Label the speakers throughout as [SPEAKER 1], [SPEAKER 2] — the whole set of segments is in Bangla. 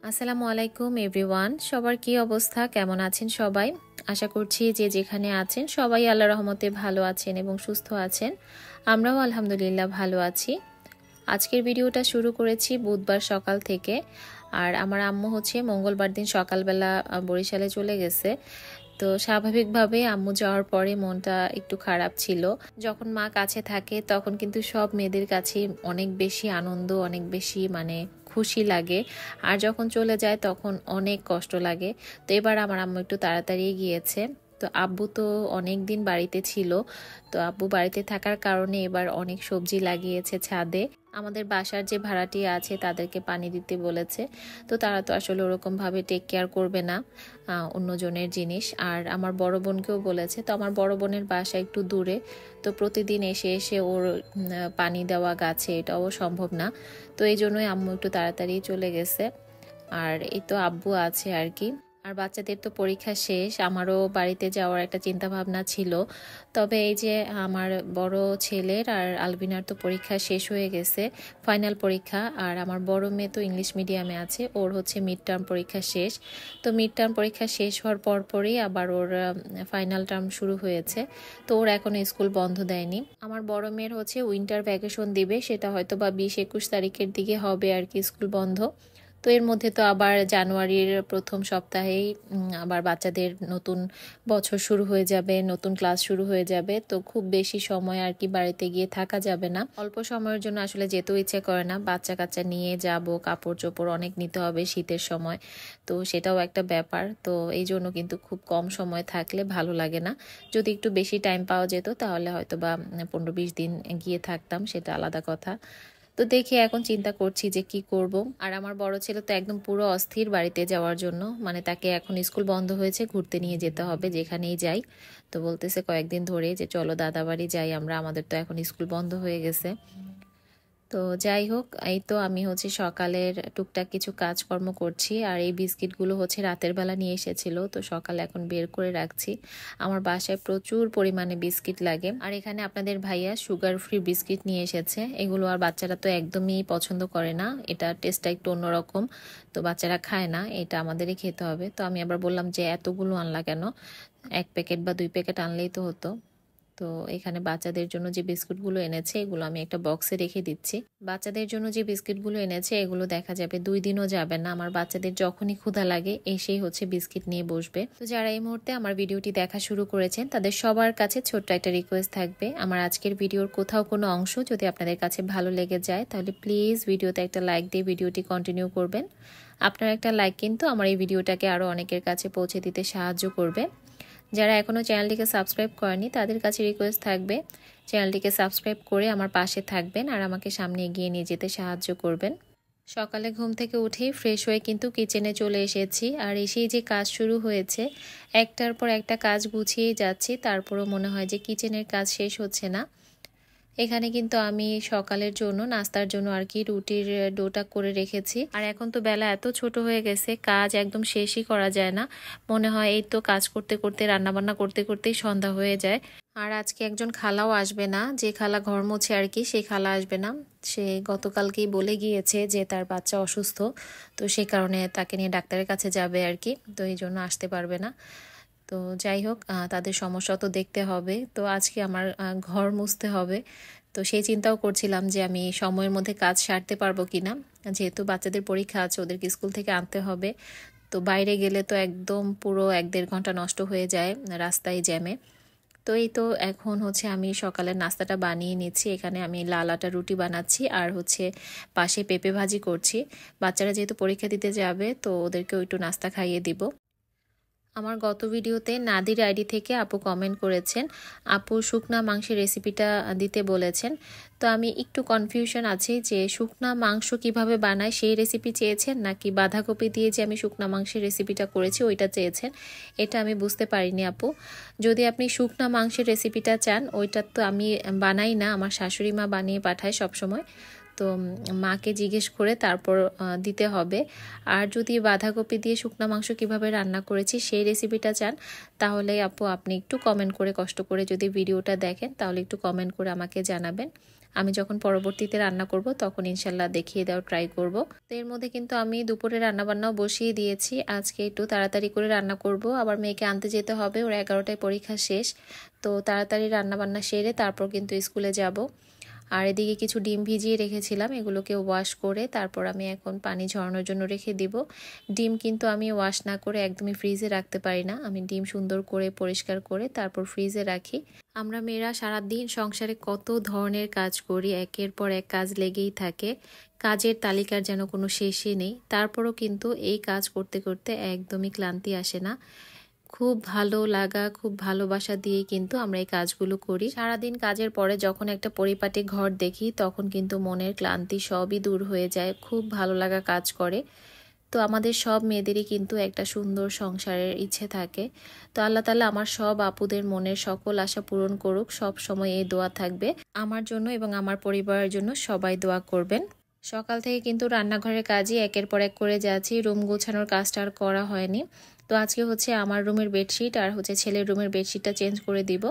[SPEAKER 1] আসসালামু আলাইকুম এভরিওয়ান, সবার কি অবস্থা, কেমন আছেন সবাই? আশা করছি যে যেখানে আছেন সবাই আল্লাহর রহমতে ভালো আছেন এবং সুস্থ আছেন। আমরাও আলহামদুলিল্লাহ ভালো আছি। আজকের ভিডিওটা শুরু করেছি বুধবার সকাল থেকে। আর আমার আম্মু হচ্ছে মঙ্গলবার দিন সকালবেলা বরিশালে চলে গেছে। তো স্বাভাবিকভাবে আম্মু যাওয়ার পরে মনটা একটু খারাপ ছিল। যখন মা কাছে থাকে তখন কিন্তু সব মেয়েদের কাছে অনেক বেশি আনন্দ, অনেক বেশি খুশি লাগে। আর যখন চলে যায় তখন অনেক কষ্ট লাগে। তো এবার আমার আম্মু একটু তাড়াতাড়ি গিয়েছে। তো আব্বু তো অনেক দিন বাড়িতে ছিল। তো আব্বু বাড়িতে থাকার কারণে এবার অনেক সবজি লাগিয়েছে ছাদে। আমাদের বাসার যে ভাড়াটিয়া আছে তাদেরকে পানি দিতে বলেছে। তো তারা তো আসলে ওরকমভাবে টেক কেয়ার করবে না অন্যজনের জিনিস। আর আমার বড় বোনকেও বলেছে। তো আমার বড় বোনের বাসা একটু দূরে, তো প্রতিদিন এসে এসে ওর পানি দেওয়া গাছে এটাও সম্ভব না। তো এই জন্যই আম্মু একটু তাড়াতাড়ি চলে গেছে। আর এই তো আব্বু আছে আর কি। আর বাচ্চাদের তো পরীক্ষা শেষ, আমারও বাড়িতে যাওয়ার একটা চিন্তা ভাবনা ছিল। তবে এই যে আমার বড় ছেলের আর আলবিনার তো পরীক্ষা শেষ হয়ে গেছে, ফাইনাল পরীক্ষা। আর আমার বড় মেয়ে তো ইংলিশ মিডিয়ামে আছে, ওর হচ্ছে মিড টার্ম পরীক্ষা শেষ। তো মিড টার্ম পরীক্ষা শেষ হওয়ার পরই আবার ওর ফাইনাল টার্ম শুরু হয়েছে। তো ওর এখনো স্কুল বন্ধ দেয়নি। আমার বড় মেয়ের হচ্ছে উইন্টার ভ্যাকেশন দিবে, সেটা হয়তো বা 20-21 তারিখের দিকে হবে আর কি স্কুল বন্ধ। তো এর মধ্যে তো আবার জানুয়ারির প্রথম সপ্তাহেই আবার বাচ্চাদের নতুন বছর শুরু হয়ে যাবে, নতুন ক্লাস শুরু হয়ে যাবে। তো খুব বেশি সময় আর কি বাড়িতে গিয়ে থাকা যাবে না। অল্প সময়ের জন্য আসলে যেতেও ইচ্ছে করে না, বাচ্চা কাচ্চা নিয়ে যাব, কাপড় চোপড় অনেক নিতে হবে শীতের সময়। তো সেটাও একটা ব্যাপার। তো এই জন্য কিন্তু খুব কম সময় থাকলে ভালো লাগে না। যদি একটু বেশি টাইম পাওয়া যেত তাহলে হয়তো বা 15-20 দিন গিয়ে থাকতাম, সেটা আলাদা কথা। তো দেখি এখন চিন্তা করছি যে কি করব। আর আমার বড় ছেলে তো একদম পুরো অস্থির বাড়িতে যাওয়ার জন্য, তাকে এখন স্কুল বন্ধ হয়েছে, ঘুরতে নিয়ে যেতে হবে যেখানেই যাই। তো বলতেছে কয়েকদিন ধরে যে চলো দাদা বাড়ি যাই আমরা, আমাদের তো এখন স্কুল বন্ধ হয়ে গেছে। তো যাই হোক, এই তো আমি হচ্ছে সকালের টুকটাক কিছু কাজকর্ম করছি। আর এই বিস্কিটগুলো হচ্ছে রাতের বেলা নিয়ে এসেছিল, তো সকালে এখন বের করে রাখছি। আমার বাসায় প্রচুর পরিমাণে বিস্কিট লাগে। আর এখানে আপনাদের ভাইয়া সুগার ফ্রি বিস্কিট নিয়ে এসেছে। এগুলো আর বাচ্চারা তো একদমই পছন্দ করে না, এটা টেস্টটা একটু অন্যরকম। তো বাচ্চারা খায় না, এটা আমাদেরই খেতে হবে। তো আমি আবার বললাম যে এতগুলো আনলা কেন, 1 প্যাকেট বা 2 প্যাকেট আনলেই তো হতো। তো এখানে বাচ্চাদের জন্য যে বিস্কুটগুলো এনেছে এগুলো আমি একটা বক্সে রেখে দিচ্ছি। বাচ্চাদের জন্য যে বিস্কিটগুলো এনেছে এগুলো দেখা যাবে 2 দিনও যাবে না। আমার বাচ্চাদের যখনই ক্ষুধা লাগে এসেই হচ্ছে বিস্কিট নিয়ে বসবে। তো যারা এই মুহূর্তে আমার ভিডিওটি দেখা শুরু করেছেন তাদের সবার কাছে ছোট্ট একটা রিকোয়েস্ট থাকবে, আমার আজকের ভিডিওর কোথাও কোনো অংশ যদি আপনাদের কাছে ভালো লেগে যায় তাহলে প্লিজ ভিডিওতে একটা লাইক দিয়ে ভিডিওটি কন্টিনিউ করবেন। আপনার একটা লাইক কিন্তু আমার এই ভিডিওটাকে আরও অনেকের কাছে পৌঁছে দিতে সাহায্য করবে। যারা এখনও চ্যানেলটিকে সাবস্ক্রাইব করেনি তাদের কাছে রিকোয়েস্ট থাকবে চ্যানেলটিকে সাবস্ক্রাইব করে আমার পাশে থাকবেন আর আমাকে সামনে এগিয়ে নিয়ে যেতে সাহায্য করবেন। সকালে ঘুম থেকে উঠেই ফ্রেশ হয়ে কিন্তু কিচেনে চলে এসেছি। আর এসেই যে কাজ শুরু হয়েছে, একটার পর একটা কাজ গুছিয়েই যাচ্ছি, তারপরও মনে হয় যে কিচেনের কাজ শেষ হচ্ছে না। এখানে কিন্তু আমি সকালের জন্য নাস্তার জন্য আর কি রুটির ডোটা করে রেখেছি। আর এখন তো বেলা এত ছোট হয়ে গেছে, কাজ একদম শেষই করা যায় না। মনে হয় এই তো কাজ করতে করতে রান্নাবান্না করতে করতেই সন্ধ্যা হয়ে যায়। আর আজকে একজন খালাও আসবে না, যে খালা ঘর মোছে আর কি, সেই খালা আসবে না। সে গতকালকেই বলে গিয়েছে যে তার বাচ্চা অসুস্থ, তো সেই কারণে তাকে নিয়ে ডাক্তারের কাছে যাবে আর কি। তো এই জন্য আসতে পারবে না। তো যাই হোক, তাদের সমস্যা তো দেখতে হবে। তো আজকে আমার ঘর মুছতে হবে। তো সেই চিন্তাও করছিলাম যে আমি সময়ের মধ্যে কাজ সারতে পারবো কিনা, যেহেতু বাচ্চাদের পরীক্ষা আছে, ওদেরকে স্কুল থেকে আনতে হবে। তো বাইরে গেলে তো একদম পুরো 1-1.5 ঘন্টা নষ্ট হয়ে যায় রাস্তায় জ্যামে। তো এই তো এখন হচ্ছে আমি সকালের নাস্তাটা বানিয়ে নিচ্ছি। এখানে আমি লাল আটা রুটি বানাচ্ছি আর হচ্ছে পাশে পেঁপে ভাজি করছি। বাচ্চারা যেহেতু পরীক্ষা দিতে যাবে তো ওদেরকেও একটু নাস্তা খাইয়ে দিব। আমার গত ভিডিওতে নাদির আইডি থেকে আপু কমেন্ট করেছেন, আপু শুকনা মাংসের রেসিপিটা দিতে বলেছেন। তো আমি একটু কনফিউশন আছি যে শুকনা মাংস কিভাবে বানায় সেই রেসিপি চেয়েছেন নাকি বাঁধাকপি দিয়ে যে আমি শুকনা মাংসের রেসিপিটা করেছি ওইটা চেয়েছেন, এটা আমি বুঝতে পারিনি আপু। যদি আপনি শুকনা মাংসের রেসিপিটা চান, ওইটা তো আমি বানাই না, আমার শাশুড়ি মা বানিয়ে পাঠায় সবসময়। তো মাকে জিজ্ঞেস করে তারপর দিতে হবে। আর যদি বাঁধাকপি দিয়ে শুকনা মাংস কিভাবে রান্না করেছি সেই রেসিপিটা চান তাহলে আপু আপনি একটু কমেন্ট করে কষ্ট করে যদি ভিডিওটা দেখেন তাহলে একটু কমেন্ট করে আমাকে জানাবেন। আমি যখন পরবর্তীতে রান্না করব তখন ইনশাল্লাহ দেখিয়ে দেওয়ার ট্রাই করব। তো এর মধ্যে কিন্তু আমি দুপুরে রান্নাবান্নাও বসিয়ে দিয়েছি। আজকে একটু তাড়াতাড়ি করে রান্না করব, আবার মেয়েকে আনতে যেতে হবে, ওর 11টায় পরীক্ষা শেষ। তো তাড়াতাড়ি রান্নাবান্না সেরে তারপর কিন্তু স্কুলে যাব। আর এদিকে কিছু ডিম ভিজিয়ে রেখেছিলাম, এগুলোকে ওয়াশ করে তারপর আমি এখন পানি ঝরানোর জন্য রেখে দিব। ডিম কিন্তু আমি ওয়াশ না করে একদমই ফ্রিজে রাখতে পারি না, আমি ডিম সুন্দর করে পরিষ্কার করে তারপর ফ্রিজে রাখি। আমরা মেয়েরা সারাদিন সংসারে কত ধরনের কাজ করি, একের পর এক কাজ লেগেই থাকে, কাজের তালিকার যেন কোনো শেষই নেই। তারপরও কিন্তু এই কাজ করতে করতে একদমই ক্লান্তি আসে না। খুব ভালো লাগা, খুব ভালোবাসা দিয়ে কিন্তু আমরা এই কাজগুলো করি। সারাদিন কাজের পরে যখন একটা পরিপাটি ঘর দেখি তখন কিন্তু মনের ক্লান্তি সবই দূর হয়ে যায়, খুব ভালো লাগা কাজ করে। তো আমাদের সব মেয়েদেরই কিন্তু একটা সুন্দর সংসারের ইচ্ছে থাকে। তো আল্লাহ তাআলা আমার সব আপুদের মনের সকল আশা পূরণ করুক, সব সময় এই দোয়া থাকবে আমার জন্য এবং আমার পরিবারের জন্য, সবাই দোয়া করবেন। সকাল থেকে কিন্তু রান্নাঘরের কাজই একের পর এক করে যাচ্ছি, রুম গোছানোর কাজটা আর করা হয়নি। তো আজকে হচ্ছে আমার রুমের বেডশিট আর হচ্ছে ছেলের রুমের বেডশিটটা চেঞ্জ করে দিব,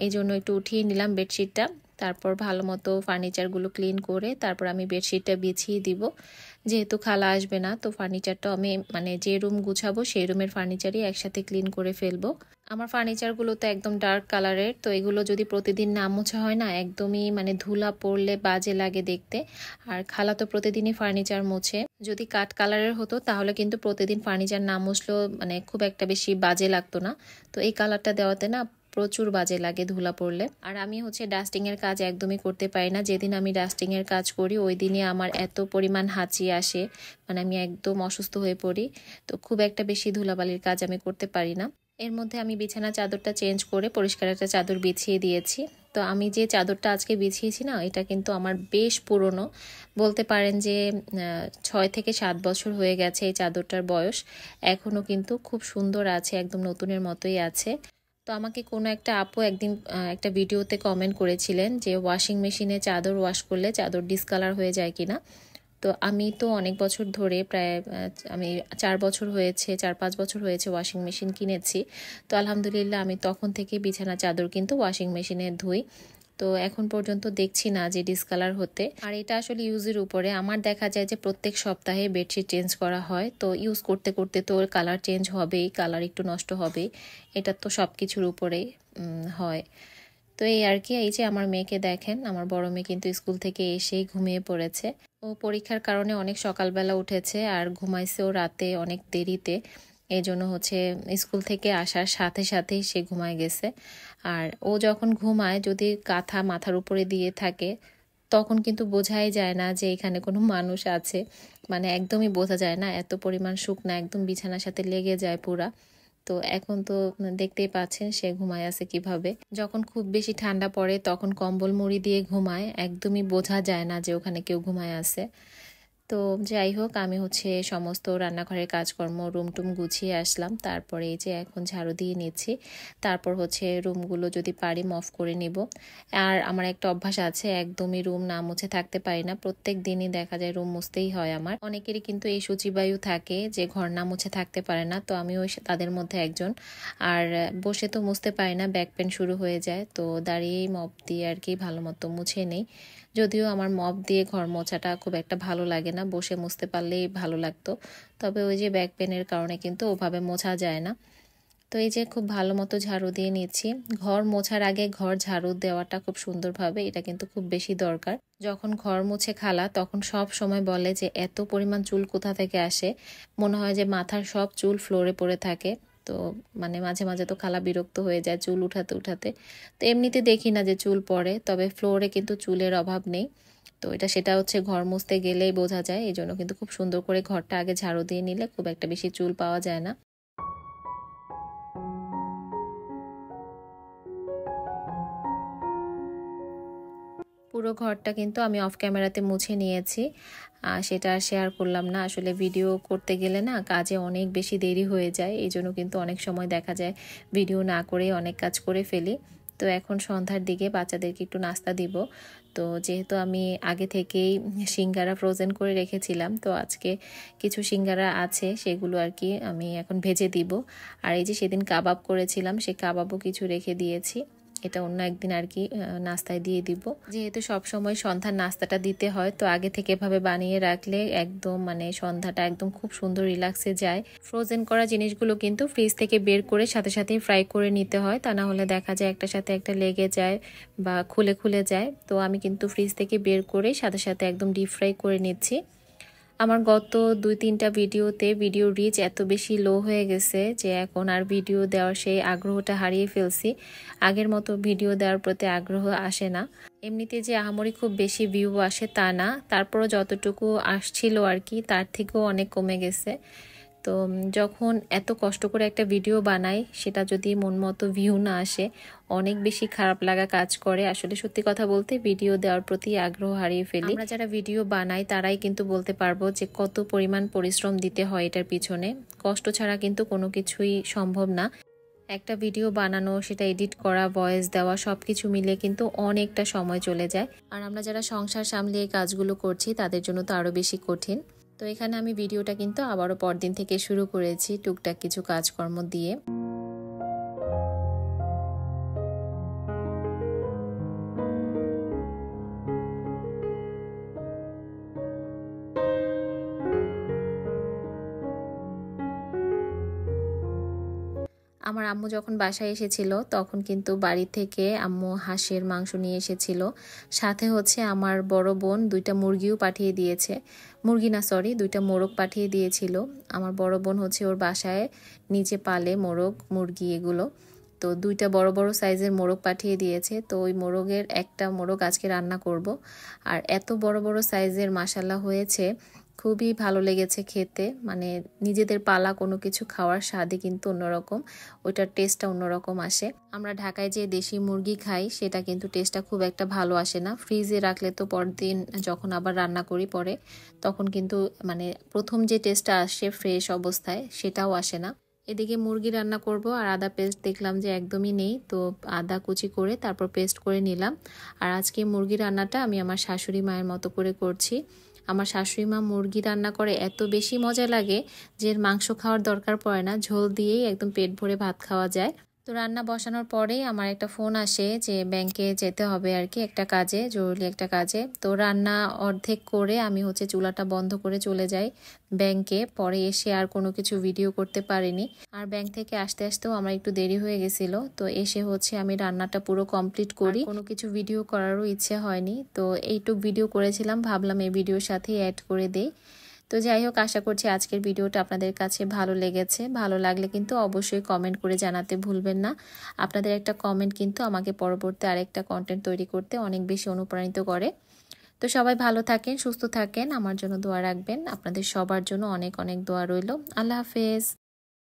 [SPEAKER 1] এই জন্য একটু উঠিয়ে নিলাম বেডশিটটা। তারপর ভালো মতো ফার্নিচারগুলো ক্লিন করে তারপর আমি বেডশিটটা বিছিয়ে দিব। যেহেতু খালা আসবে না তো ফার্নিচারটা আমি মানে যে রুম গুছাবো সেই রুমের ফার্নিচারই একসাথে ক্লিন করে ফেলবো। আমার ফার্নিচারগুলো তো একদম ডার্ক কালারের, তো এগুলো যদি প্রতিদিন না মোছা হয় না একদমই মানে ধুলা পড়লে বাজে লাগে দেখতে। আর খালা তো প্রতিদিনই ফার্নিচার মোছে, যদি কাঠ কালারের হতো তাহলে কিন্তু প্রতিদিন ফার্নিচার না মুছলেও মানে খুব একটা বেশি বাজে লাগতো না। তো এই কালারটা দেওয়াতে না প্রচুর বাজে লাগে ধুলা পড়লে। আর আমি হচ্ছে ডাস্টিংয়ের কাজ একদমই করতে পারি না, যেদিন আমি ডাস্টিংয়ের কাজ করি ওই দিনই আমার এত পরিমাণ হাঁচি আসে, মানে আমি একদম অসুস্থ হয়ে পড়ি। তো খুব একটা বেশি ধুলাবালির কাজ আমি করতে পারি না। এর মধ্যে আমি বিছানা চাদরটা চেঞ্জ করে পরিষ্কার একটা চাদর বিছিয়ে দিয়েছি। তো আমি যে চাদরটা আজকে বিছিয়েছি না এটা কিন্তু আমার বেশ পুরনো, বলতে পারেন যে 6 থেকে 7 বছর হয়ে গেছে এই চাদরটার বয়স, এখনও কিন্তু খুব সুন্দর আছে, একদম নতুনের মতোই আছে। তো আমাকে কোনো একটা আপু একদিন একটা ভিডিওতে কমেন্ট করেছিলেন যে ওয়াশিং মেশিনে চাদর ওয়াশ করলে চাদর ডিসকালার হয়ে যায় কিনা। তো আমি তো অনেক বছর ধরে প্রায় আমি 4 বছর হয়েছে, 4-5 বছর হয়েছে ওয়াশিং মেশিন কিনেছি। তো আলহামদুলিল্লাহ আমি তখন থেকে বিছানা চাদর কিন্তু ওয়াশিং মেশিনে ধুই। তো এখন পর্যন্ত দেখছি না যে ডিসকালার হতে। আর এটা আসলে ইউজের উপরে, আমার দেখা যায় যে প্রত্যেক সপ্তাহে বেডশিট চেঞ্জ করা হয়, তো ইউজ করতে করতে তো কালার চেঞ্জ হবেই, কালার একটু নষ্ট হবেই, এটা তো সব কিছুর উপরেই হয়। তো এই আর কি। এই যে আমার মেয়েকে দেখেন, আমার বড় মেয়ে কিন্তু স্কুল থেকে এসেই ঘুমিয়ে পড়েছে। ও পরীক্ষার কারণে অনেক সকালবেলা উঠেছে আর ঘুমাইছেও রাতে অনেক দেরিতে, এই জন্য হচ্ছে স্কুল থেকে আসার সাথে সাথেই সে ঘুমায় গেছে। আর ও যখন ঘুমায় যদি কাঁথা মাথার উপরে দিয়ে থাকে তখন কিন্তু বোঝাই যায় না যে এখানে কোনো মানুষ আছে, মানে একদমই বোঝা যায় না, এত পরিমাণ শুকনা একদম বিছানার সাথে লেগে যায় পুরা। তো এখন তো দেখতেই পাচ্ছেন সে ঘুমায় আছে কিভাবে। যখন খুব বেশি ঠান্ডা পড়ে তখন কম্বল মুড়ি দিয়ে ঘুমায়, একদমই বোঝা যায় না যে ওখানে কেউ ঘুমায় আছে। তো যাই হোক, আমি হচ্ছে সমস্ত রান্নাঘরের কাজকর্ম রুম টুম গুছিয়ে আসলাম, তারপরে এই যে এখন ঝাড়ু দিয়ে নিচ্ছি, তারপর হচ্ছে রুমগুলো যদি পারি মফ করে নিব। আর আমার একটা অভ্যাস আছে, একদমই রুম না মুছে থাকতে পারি না, প্রত্যেক দিনই দেখা যায় রুম মুছতেই হয় আমার। অনেকেরই কিন্তু এই সূচিবায়ু থাকে যে ঘর না মুছে থাকতে পারে না, তো আমিও তাদের মধ্যে একজন। আর বসে তো মুছতে পারি না, ব্যাক পেন শুরু হয়ে যায়, তো দাঁড়িয়েই মপ দিয়ে আর কি ভালো মতো মুছে নেই। যদিও আমার মপ দিয়ে ঘর মোছাটা খুব একটা ভালো লাগে না, বসে মুছতে পারলেই ভালো লাগতো, তবে ওই যে ব্যাক পেনের কারণে কিন্তু ওভাবে মোছা যায় না। তো এই যে খুব ভালো মতো ঝাড়ু দিয়ে নিচ্ছি। ঘর মোছার আগে ঘর ঝাড়ু দেওয়াটা খুব সুন্দরভাবে, এটা কিন্তু খুব বেশি দরকার। যখন ঘর মুছে খালা তখন সব সময় বলে যে এত পরিমাণ চুল কোথা থেকে আসে, মনে হয় যে মাথার সব চুল ফ্লোরে পড়ে থাকে। তো মানে মাঝে মাঝে তো খালা বিরক্ত হয়ে যায় চুল উঠাতে উঠাতে। তো এমনিতে দেখি না যে চুল পড়ে, তবে ফ্লোরে কিন্তু চুলের অভাব নেই। তো সেটা হচ্ছে ঘর মুছতে গেলেই বোঝা যায়, এই জন্য কিন্তু খুব সুন্দর করে ঘরটা আগে ঝাড়ু দিয়ে নিলে খুব একটা বেশি চুল পাওয়া যায় না। পুরো ঘরটা কিন্তু আমি অফ ক্যামেরাতে মুছে নিয়েছি, সেটা আর শেয়ার করলাম না। আসলে ভিডিও করতে গেলে না কাজে অনেক বেশি দেরি হয়ে যায়, এই জন্য কিন্তু অনেক সময় দেখা যায় ভিডিও না করে অনেক কাজ করে ফেলি। তো এখন সন্ধ্যার দিকে বাচ্চাদেরকে একটু নাস্তা দিব, তো যেহেতু আমি আগে থেকেই সিঙ্গারা ফ্রোজেন করে রেখেছিলাম, তো আজকে কিছু সিঙ্গারা আছে, সেগুলো আর কি আমি এখন ভেজে দিব। আর এই যে সেদিন কাবাব করেছিলাম, সেই কাবাবও কিছু রেখে দিয়েছি, এটা অন্য একদিন আর কি নাস্তায় দিয়ে দিব। যেহেতু সব সময় সন্ধ্যার নাস্তাটা দিতে হয়, তো আগে থেকে এভাবে বানিয়ে রাখলে একদম মানে সন্ধ্যাটা একদম খুব সুন্দর রিল্যাক্সে যায়। ফ্রোজেন করা জিনিসগুলো কিন্তু ফ্রিজ থেকে বের করে সাথে সাথেই ফ্রাই করে নিতে হয়, তা না হলে দেখা যায় একটার সাথে একটা লেগে যায় বা খুলে খুলে যায়। তো আমি কিন্তু ফ্রিজ থেকে বের করে সাথে সাথে একদম ডিপ ফ্রাই করে নিচ্ছি। আমার গত 2-3টা ভিডিওতে ভিডিও রিচ এত বেশি লো হয়ে গেছে যে এখন আর ভিডিও দেওয়ার সেই আগ্রহটা হারিয়ে ফেলছি। আগের মতো ভিডিও দেওয়ার প্রতি আগ্রহ আসে না। এমনিতে যে আহামরি খুব বেশি ভিউ আসে তা না, তারপরও যতটুকু আসছিল আর কি তার থেকেও অনেক কমে গেছে। তো যখন এত কষ্ট করে একটা ভিডিও বানাই, সেটা যদি মন মতো ভিউ না আসে, অনেক বেশি খারাপ লাগা কাজ করে। আসলে সত্যি কথা বলতে ভিডিও দেওয়ার প্রতি আগ্রহ হারিয়ে ফেলি। আমরা যারা ভিডিও বানাই তারাই কিন্তু বলতে পারবো যে কত পরিমাণ পরিশ্রম দিতে হয় এটার পিছনে। কষ্ট ছাড়া কিন্তু কোনো কিছুই সম্ভব না। একটা ভিডিও বানানো, সেটা এডিট করা, ভয়েস দেওয়া, সবকিছু মিলে কিন্তু অনেকটা সময় চলে যায়। আর আমরা যারা সংসার সামলিয়ে কাজগুলো করছি তাদের জন্য তো আরো বেশি কঠিন। তো এখানে আমি ভিডিওটা কিন্তু আবারও পরদিন থেকে শুরু করেছি টুকটাক কিছু কাজকর্ম দিয়ে। আমার আম্মু যখন বাসায় এসেছিল তখন কিন্তু বাড়ি থেকে আম্মু হাঁসের মাংস নিয়ে এসেছিল, সাথে হচ্ছে আমার বড় বোন 2টা মুরগিও পাঠিয়ে দিয়েছে। মুরগি না, সরি, 2টা মোরগ পাঠিয়ে দিয়েছিল। আমার বড় বোন হচ্ছে ওর বাসায় নিজে পালে মোরগ মুরগি এগুলো, তো 2টা বড় বড় সাইজের মোরগ পাঠিয়ে দিয়েছে। তো ওই মোরগের একটা মোরগ আজকে রান্না করব। আর এত বড় বড় সাইজের মাশাল্লাহ হয়েছে, খুবই ভালো লেগেছে খেতে। মানে নিজেদের পালা কোনো কিছু খাওয়ার স্বাদই কিন্তু অন্যরকম, ওইটার টেস্টটা অন্যরকম আসে। আমরা ঢাকায় যে দেশি মুরগি খাই সেটা কিন্তু টেস্টটা খুব একটা ভালো আসে না। ফ্রিজে রাখলে তো পরদিন যখন আবার রান্না করি পরে, তখন কিন্তু মানে প্রথম যে টেস্টটা আসে ফ্রেশ অবস্থায় সেটাও আসে না। এদিকে মুরগি রান্না করব, আর আদা পেস্ট দেখলাম যে একদমই নেই, তো আদা কুচি করে তারপর পেস্ট করে নিলাম। আর আজকে মুরগি রান্নাটা আমি আমার শাশুড়ি মায়ের মতো করে করছি। আমার শাশুড়ি মা মুরগি রান্না করে এত বেশি মজা লাগে যে মাংস খাওয়ার দরকার পড়ে না, ঝোল দিয়েই একদম পেট ভরে ভাত খাওয়া যায়। তো রান্না বসানোর পরেই আমার একটা ফোন আসে যে ব্যাংকে যেতে হবে আর কি, একটা কাজে, জরুরি একটা কাজে। তো রান্না অর্ধেক করে আমি হচ্ছে চুলাটা বন্ধ করে চলে যাই ব্যাংকে। পরে এসে আর কোনো কিছু ভিডিও করতে পারিনি। আর ব্যাংক থেকে আসতে আসতেও আমার একটু দেরি হয়ে গেছিল, তো এসে হচ্ছে আমি রান্নাটা পুরো কমপ্লিট করি। কোনো কিছু ভিডিও করারও ইচ্ছে হয়নি, তো এইটুক ভিডিও করেছিলাম, ভাবলাম এই ভিডিওর সাথেই অ্যাড করে দেই। তো যাই হোক, আশা করছি আজকের ভিডিওটা আপনাদের কাছে ভালো লেগেছে। ভালো লাগলে কিন্তু অবশ্যই কমেন্ট করে জানাতে ভুলবেন না। আপনাদের একটা কমেন্ট কিন্তু আমাকে পরবর্তী আরেকটা কন্টেন্ট তৈরি করতে অনেক বেশি অনুপ্রাণিত করে। তো সবাই ভালো থাকেন, সুস্থ থাকেন, আমার জন্য দোয়া রাখবেন। আপনাদের সবার জন্য অনেক অনেক দোয়া রইল। আল্লাহ হাফেজ।